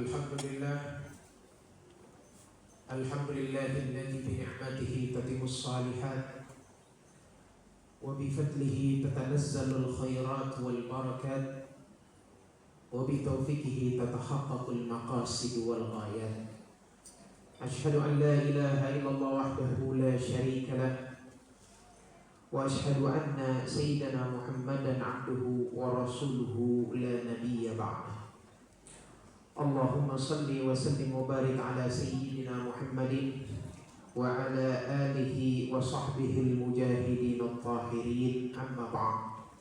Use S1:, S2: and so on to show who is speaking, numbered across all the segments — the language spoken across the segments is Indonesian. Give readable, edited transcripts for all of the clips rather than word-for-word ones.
S1: Alhamdulillah alladzi bi ni'matihi tatimmus shalihat wa bi fadlihi tatanazzalul khairat wal barakat wa bi taufiqihi tatahaqqaqul maqasid wal ghayat. Asyhadu an la ilaha illallah wahdahu la syarika lah wa asyhadu anna sayyidana Muhammadan abduhu wa rasuluhu la nabiyya ba'dah. Allahumma salli wa sallim wa barik ala sayyidina Muhammadin wa ala alihi wa sahbihi al-mujahidin al-tahirin, amma ba'd.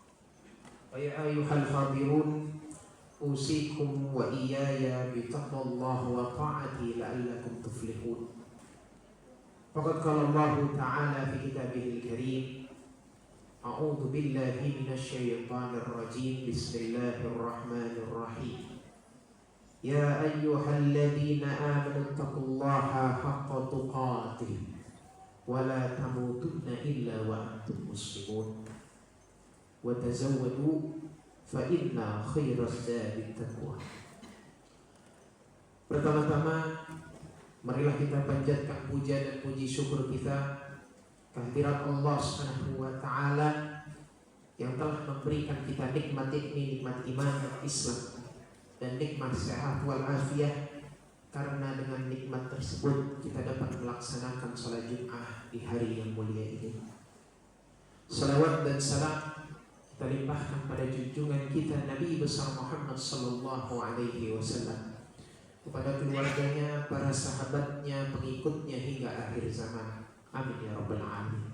S1: Wa ya ayyuhal hadirun, usikum wa iyaya bi taqwallah wa ta'ati la'allakum tuflihun. Faqad qala Allah ta'ala fi kitabihil karim, a'udzu billahi minasy syaithanir rajim, bismillahirrahmanirrahim. Ya ayyuhalladzina amanu taqullaha haqqa tuqatih wa la tamutunna illa wa antum muslimun wa tazawwadu fa inna khairaz zadi taqwa. Pertama-tama marilah kita panjatkan puja dan puji syukur kita kehadirat Allah Subhanahu wa taala yang telah memberikan kita nikmat ini, nikmat iman dan Islam dan nikmat sehat wal afiyah. Karena dengan nikmat tersebut kita dapat melaksanakan salat Jumat di hari yang mulia ini. Salawat dan salam kita limpahkan pada junjungan kita Nabi besar Muhammad sallallahu alaihi wasallam, kepada keluarganya, para sahabatnya, pengikutnya hingga akhir zaman. Amin ya rabbal alamin.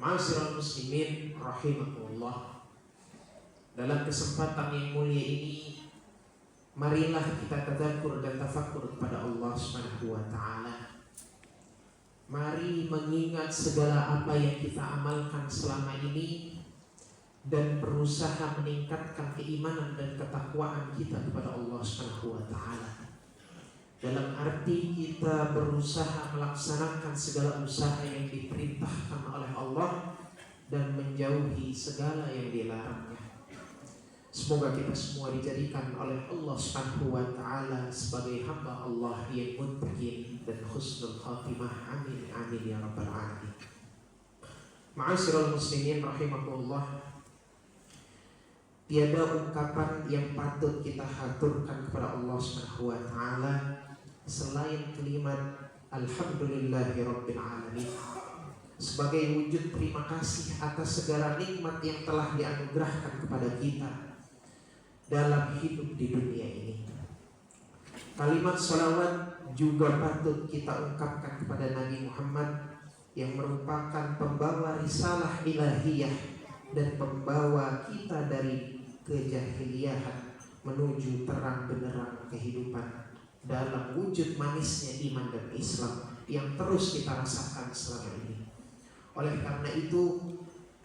S1: Ma'asyiral muslimin rahimakumullah. Dalam kesempatan yang mulia ini, marilah kita tadabur dan tafakkur kepada Allah Subhanahu wa taala. Mari mengingat segala apa yang kita amalkan selama ini dan berusaha meningkatkan keimanan dan ketakwaan kita kepada Allah Subhanahu wa taala. Dalam arti kita berusaha melaksanakan segala usaha yang diperintahkan oleh Allah dan menjauhi segala yang dilarangnya. Semoga kita semua dijadikan oleh Allah Subhanahu wa taala sebagai hamba Allah yang muttaqin dan husnul khatimah. Amin amin ya rabbal alamin. Ma'asyiral muslimin rahimakumullah. Tiada ungkapan yang patut kita haturkan kepada Allah Subhanahu wa taala selain kalimat alhamdulillahirabbil alamin, sebagai wujud terima kasih atas segala nikmat yang telah dianugerahkan kepada kita dalam hidup di dunia ini. Kalimat salawat juga patut kita ungkapkan kepada Nabi Muhammad yang merupakan pembawa risalah ilahiyah dan pembawa kita dari kejahiliahan menuju terang benderang kehidupan dalam wujud manisnya iman dan Islam yang terus kita rasakan selama ini. Oleh karena itu,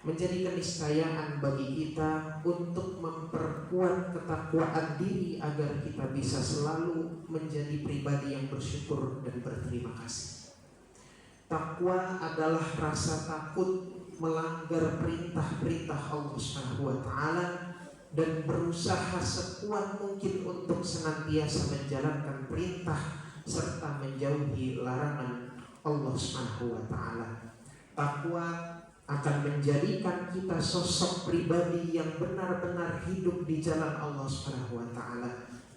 S1: menjadi keniscayaan bagi kita untuk memperkuat ketakwaan diri agar kita bisa selalu menjadi pribadi yang bersyukur dan berterima kasih. Takwa adalah rasa takut melanggar perintah-perintah Allah Subhanahu wa taala dan berusaha sekuat mungkin untuk senantiasa menjalankan perintah serta menjauhi larangan Allah Subhanahu wa taala. Takwa akan menjadikan kita sosok pribadi yang benar-benar hidup di jalan Allah Subhanahu wa taala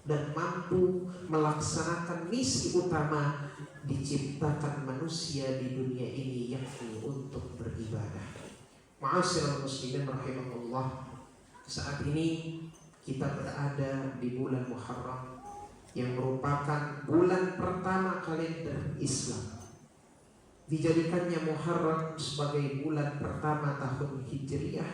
S1: dan mampu melaksanakan misi utama diciptakan manusia di dunia ini, yakni untuk beribadah. Ma'asyiral muslimin rahimakumullah. Saat ini kita berada di bulan Muharram yang merupakan bulan pertama kalender Islam. Dijadikannya Muharram sebagai bulan pertama tahun Hijriah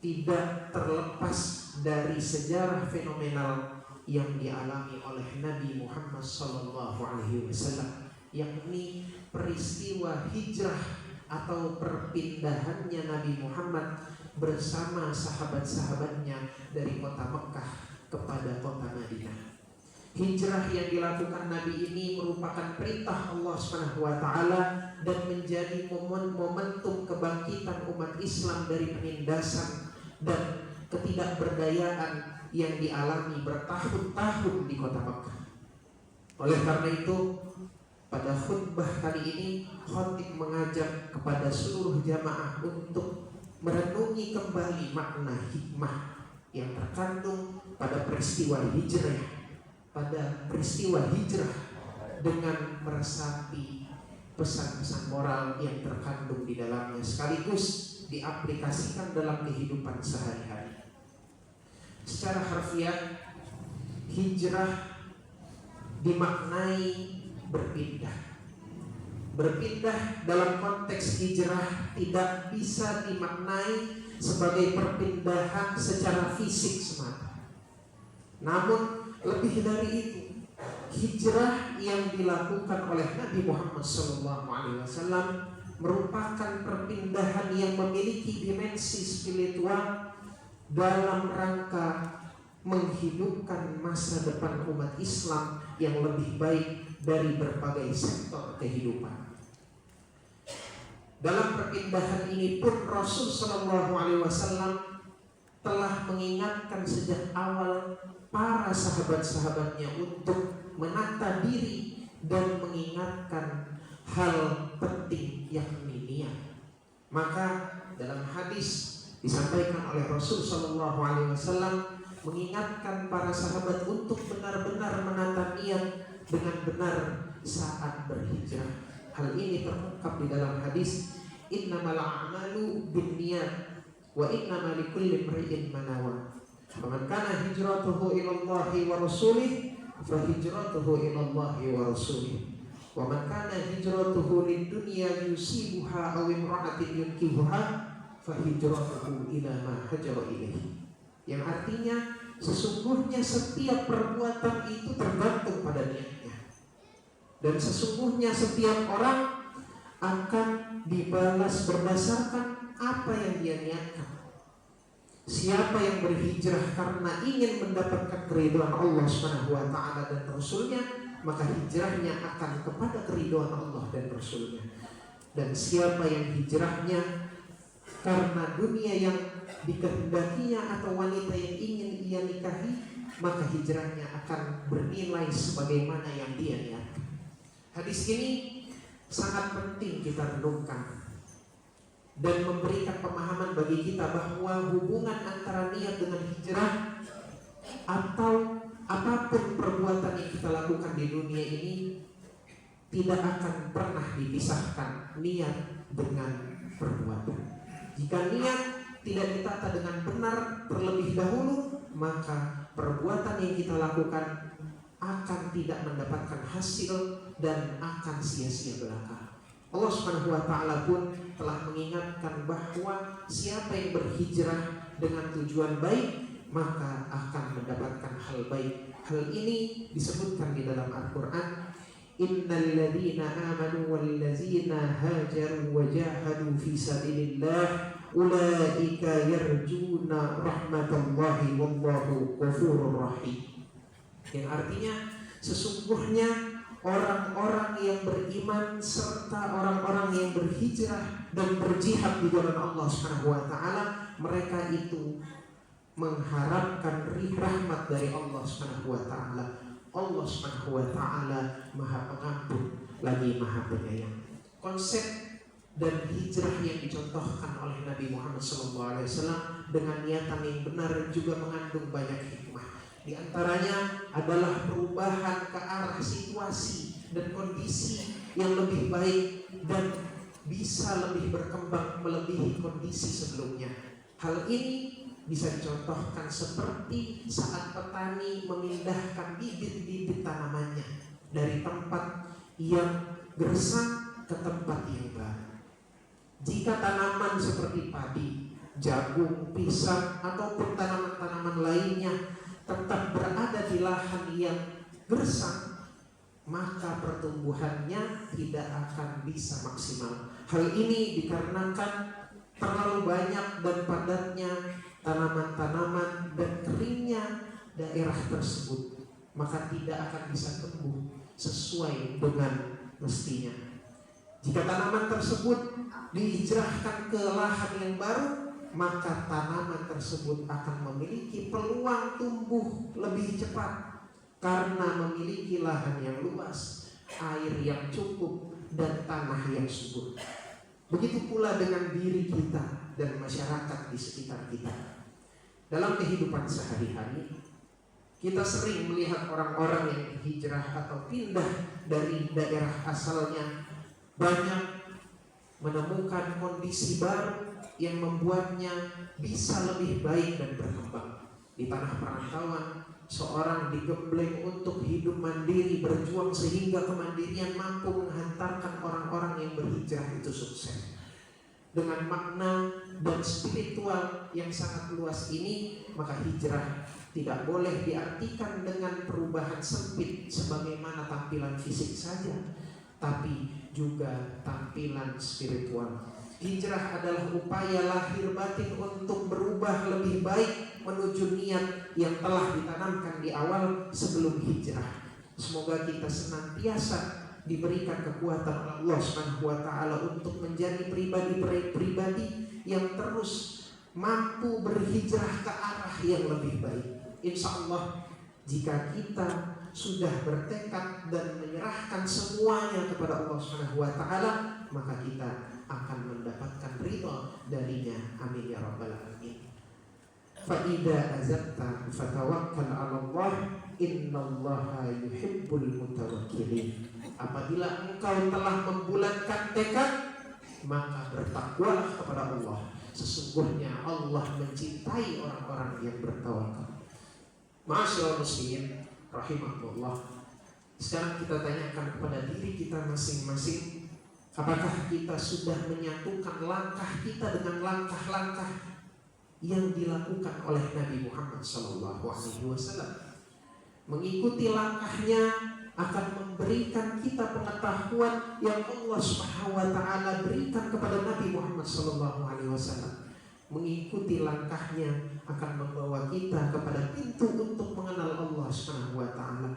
S1: tidak terlepas dari sejarah fenomenal yang dialami oleh Nabi Muhammad SAW, yakni peristiwa hijrah atau perpindahannya Nabi Muhammad bersama sahabat-sahabatnya dari kota Mekah kepada kota Madinah. Hijrah yang dilakukan Nabi ini merupakan perintah Allah Subhanahu wa taala dan menjadi momentum kebangkitan umat Islam dari penindasan dan ketidakberdayaan yang dialami bertahun-tahun di kota Mekah. Oleh karena itu, pada khutbah kali ini khatib mengajak kepada seluruh jamaah untuk merenungi kembali makna hikmah yang terkandung pada peristiwa hijrah, dengan meresapi pesan-pesan moral yang terkandung di dalamnya, sekaligus diaplikasikan dalam kehidupan sehari-hari. Secara harfiah, hijrah dimaknai berpindah. Berpindah dalam konteks hijrah tidak bisa dimaknai sebagai perpindahan secara fisik semata. Namun lebih dari itu, hijrah yang dilakukan oleh Nabi Muhammad SAW merupakan perpindahan yang memiliki dimensi spiritual dalam rangka menghidupkan masa depan umat Islam yang lebih baik dari berbagai sektor kehidupan. Dalam perpindahan ini pun Rasul SAW telah mengingatkan sejak awal para sahabat-sahabatnya untuk menata diri dan mengingatkan hal penting yakni niat. Maka dalam hadis disampaikan oleh Rasul SAW mengingatkan para sahabat untuk benar-benar menata niat dengan benar saat berhijrah. Hal ini terungkap di dalam hadis innamal a'malu binniyat wa innamal likulli imri'in ma nawa. Faman kana hijratuhu ila Allahi wa rasulih fa hijratuhu ila Allahi wa rasulih. Wa man kana hijratuhu lid-dunya yusibuha aw imra'atin yunkihuha fa hijratuhu ila ma hajara ilaihi. Yang artinya sesungguhnya setiap perbuatan itu tergantung pada niatnya, dan sesungguhnya setiap orang akan dibalas berdasarkan apa yang dia niatkan. Siapa yang berhijrah karena ingin mendapatkan keridhaan Allah SWT dan Rasulnya, maka hijrahnya akan kepada keridhaan Allah dan Rasulnya. Dan siapa yang hijrahnya karena dunia yang dikehendakinya atau wanita yang ingin ia nikahi, maka hijrahnya akan bernilai sebagaimana yang dia niatkan. Hadis ini sangat penting kita renungkan dan memberikan pemahaman bagi kita bahwa hubungan antara niat dengan hijrah atau apapun perbuatan yang kita lakukan di dunia ini tidak akan pernah dipisahkan niat dengan perbuatan. Jika niat tidak ditata dengan benar terlebih dahulu, maka perbuatan yang kita lakukan akan tidak mendapatkan hasil dan akan sia-sia belaka. Allah SWT pun telah mengingatkan bahwa siapa yang berhijrah dengan tujuan baik, maka akan mendapatkan hal baik. Hal ini disebutkan di dalam Al-Quran. Innal ladzina amanu wal ladzina hajaru wa jahadu fi sabilillah ulaika yarjuna rahmatallahi wallahu ghafurur rahim. Yang artinya sesungguhnya orang-orang yang beriman serta orang-orang yang berhijrah dan berjihad di jalan Allah SWT, mereka itu mengharapkan rahmat dari Allah SWT. Allah SWT Maha Pengampun lagi Maha Penyayang. Konsep dan hijrah yang dicontohkan oleh Nabi Muhammad SAW dengan niatan yang benar juga mengandung banyak hikmah. Di antaranya adalah perubahan ke arah situasi dan kondisi yang lebih baik dan bisa lebih berkembang melebihi kondisi sebelumnya. Hal ini bisa dicontohkan seperti saat petani memindahkan bibit-bibit tanamannya dari tempat yang gersang ke tempat yang baru. Jika tanaman seperti padi, jagung, pisang ataupun tanaman-tanaman lainnya tetap berada di lahan yang gersang, maka pertumbuhannya tidak akan bisa maksimal. Hal ini dikarenakan terlalu banyak dan padatnya tanaman-tanaman dan keringnya daerah tersebut, maka tidak akan bisa tumbuh sesuai dengan mestinya. Jika tanaman tersebut dihijrahkan ke lahan yang baru, maka tanaman tersebut akan memiliki peluang tumbuh lebih cepat karena memiliki lahan yang luas, air yang cukup, dan tanah yang subur. Begitu pula dengan diri kita dan masyarakat di sekitar kita. Dalam kehidupan sehari-hari, kita sering melihat orang-orang yang hijrah atau pindah dari daerah asalnya banyak menemukan kondisi baru yang membuatnya bisa lebih baik dan berkembang. Di tanah perantauan, seorang digembleng untuk hidup mandiri, berjuang sehingga kemandirian mampu menghantarkan orang-orang yang berhijrah itu sukses. Dengan makna dan spiritual yang sangat luas ini, maka hijrah tidak boleh diartikan dengan perubahan sempit sebagaimana tampilan fisik saja, tapi juga tampilan spiritual. Hijrah adalah upaya lahir batin untuk berubah lebih baik menuju niat yang telah ditanamkan di awal sebelum hijrah. Semoga kita senantiasa diberikan kekuatan oleh Allah Subhanahu wa taala untuk menjadi pribadi-pribadi yang terus mampu berhijrah ke arah yang lebih baik. Insya Allah, jika kita sudah bertekad dan menyerahkan semuanya kepada Allah Subhanahu wa taala, maka kita akan mendapatkan ridha darinya. Amin ya rabbal alamin. Fa idza azabta fatawakkal 'ala Allah, innallaha yuhibbul mutawakkilin. Apabila engkau telah membulatkan tekad, maka bertakwalah kepada Allah. Sesungguhnya Allah mencintai orang-orang yang bertawakal. Ma'asyiral muslimin rahimahullah. Sekarang kita tanyakan kepada diri kita masing-masing, apakah kita sudah menyatukan langkah kita dengan langkah-langkah yang dilakukan oleh Nabi Muhammad SAW? Mengikuti langkahnya akan memberikan kita pengetahuan yang Allah Subhanahu wa taala berikan kepada Nabi Muhammad SAW. Mengikuti langkahnya akan membawa kita kepada pintu untuk mengenal Allah Subhanahu wa taala.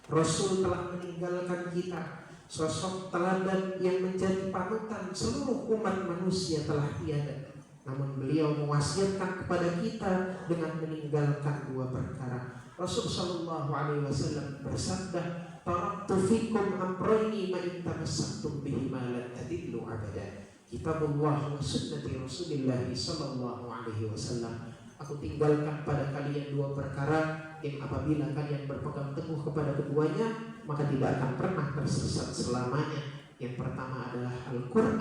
S1: Rasul telah meninggalkan kita sosok teladan yang menjadi panutan seluruh umat manusia telah tiada. Namun beliau mewasiatkan kepada kita dengan meninggalkan dua perkara. Rasul sallallahu alaihi wasallam bersabda, "Taraktu fikum amrayni ma in tamassaktum bihima lan tadillu abada." Kitabullah wa sunnati Rasulillah sallallahu alaihi wasallam. Aku tinggalkan pada kalian dua perkara yang apabila kalian berpegang teguh kepada keduanya, maka tidak akan pernah tersesat selamanya. Yang pertama adalah Al-Quran,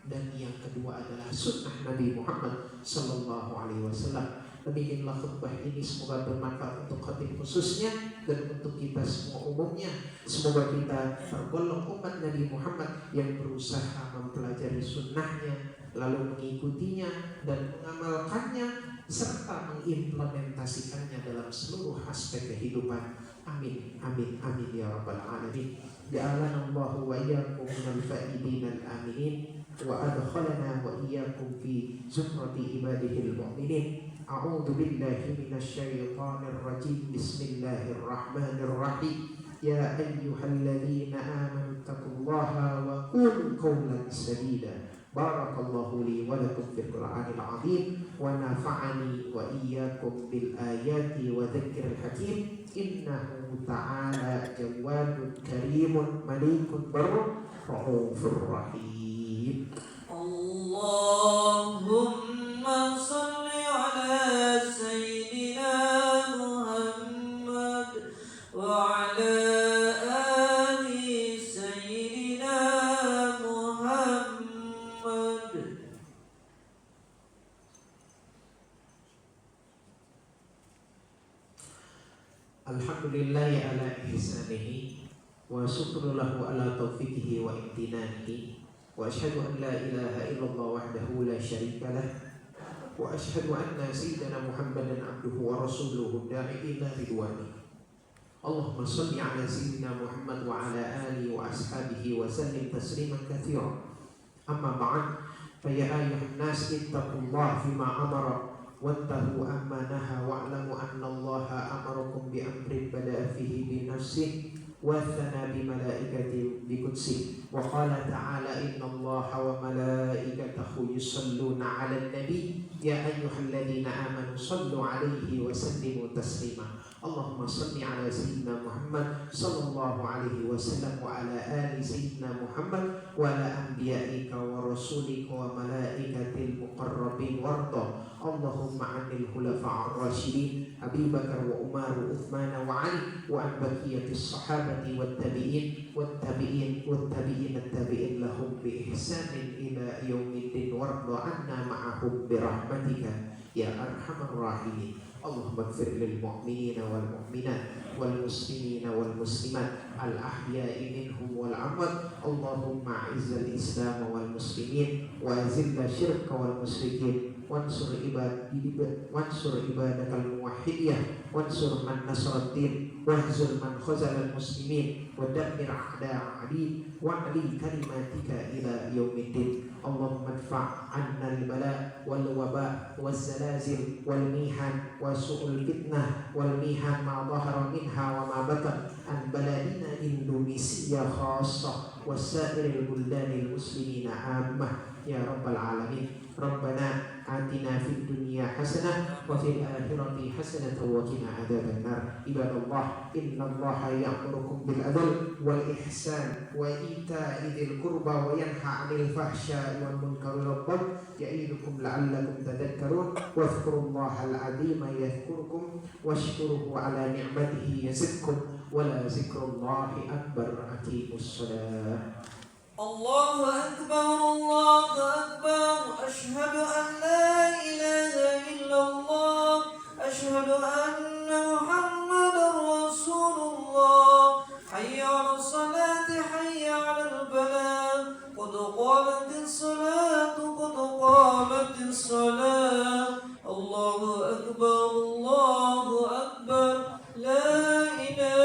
S1: dan yang kedua adalah sunnah Nabi Muhammad sallallahu alaihi wasallam. Demikianlah khutbah ini, semoga bermanfaat untuk khatib khususnya dan untuk kita semua umumnya. Semoga kita tergolong umat Nabi Muhammad yang berusaha mempelajari sunnahnya, lalu mengikutinya dan mengamalkannya serta mengimplementasikannya dalam seluruh aspek kehidupan. Amin, amin, amin ya rabbal alamin. Ja'alana Allahu wa iyyakum minal faidin al-aminin wa adkhalana wa iyyakum fi zumrati ibadihil mu'minin. A'udzu billahi minasy syaithanir rajim. Bismillahirrahmanirrahim. Ya ayyuhalladzina amanu taqullaha wa qulu qawlan sadida. Barakallahu li wa lakum fil Qur'anil 'azim wa nafa'ani wa iyyakum bil ayati wa dzikril hakim. Innahu ta'ala jawadun karimun malikun barrun raufur rahim. Allahumma shalli ala sayyidina Muhammad wa ala ali sayyidina Muhammad. Alhamdulillahi ala ihsanihi wa syukru lahu ala taufiqihi wa imtinanihi. Wa asyhadu an la ilaha illallah wahdahu la syarika lah. Wa asyhadu anna sayyidina Muhammadan abduhu wa rasuluhu da'i ila ridwani. Allahumma shalli ala sayyidina Muhammad wa ala alihi wa ashabihi wa sallim tasliman katsiran. Amma ba'd, fa ya ayyuhan nas ittaqullaha fima amara wattahu amma naha wa'lamu anna Allaha amarakum bi amrin bada'a fihi bi nafsihi wa thana bi malaikati bi qudsi وقال تعالى إن الله وملائكته يصلون على النبي يا أيها الذين آمنوا صلوا عليه وسلموا تسليما اللهم صل على سيدنا محمد صلى الله عليه وسلم وعلى آل سيدنا محمد وعلى أنبيائك ورسولك وملائكة المقربين وارض اللهم عن الخلفاء الراشدين أبي بكر وعمر وعثمان وعلي وعن بقية الصحابة والتابعين التابعين لهم بإحسان إلى يوم الدين وارض عنا معهم برحمتك يا أرحم الراحمين اللهم اغفر للمؤمنين والمؤمنات والمسلمين والمسلمات الأحياء منهم والأموات اللهم أعز الإسلام والمسلمين وأذل الشرك والمشركين وانصر عبادك الموحدين وانصر من نصر الدين واهزم من خذل المسلمين ودمر أعداء الدين واعلي كلماتك إلى يوم الدين اللهم ادفع عنا البلاء والوباء والزلازل والميحن وسوء الفتنة والميحن ما ظهر منها وما بطن عن بلدنا إندونيسيا خاصة وسائر البلدان المسلمين عامة يا رب العالمين ربنا آتنا في الدنيا حسنة وفي الآخرة حسنة وقنا عذاب النار عباد الله إن الله يأمركم بالعدل والإحسان وإيتاء ذي القربى وينهى عن الفحشاء والمنكر والبغي يعظكم لعلكم تذكرون واذكروا الله العظيم يذكركم واشكروه على نعمته يزدكم ولذكر الله أكبر أقيموا الصلاة
S2: الله أكبر الله أكبر أشهد أن لا إله إلا الله أشهد أن محمدا رسول الله حي على الصلاة حي على الفلاح قد قامت الصلاة قد قامت الصلاة الله أكبر لا إله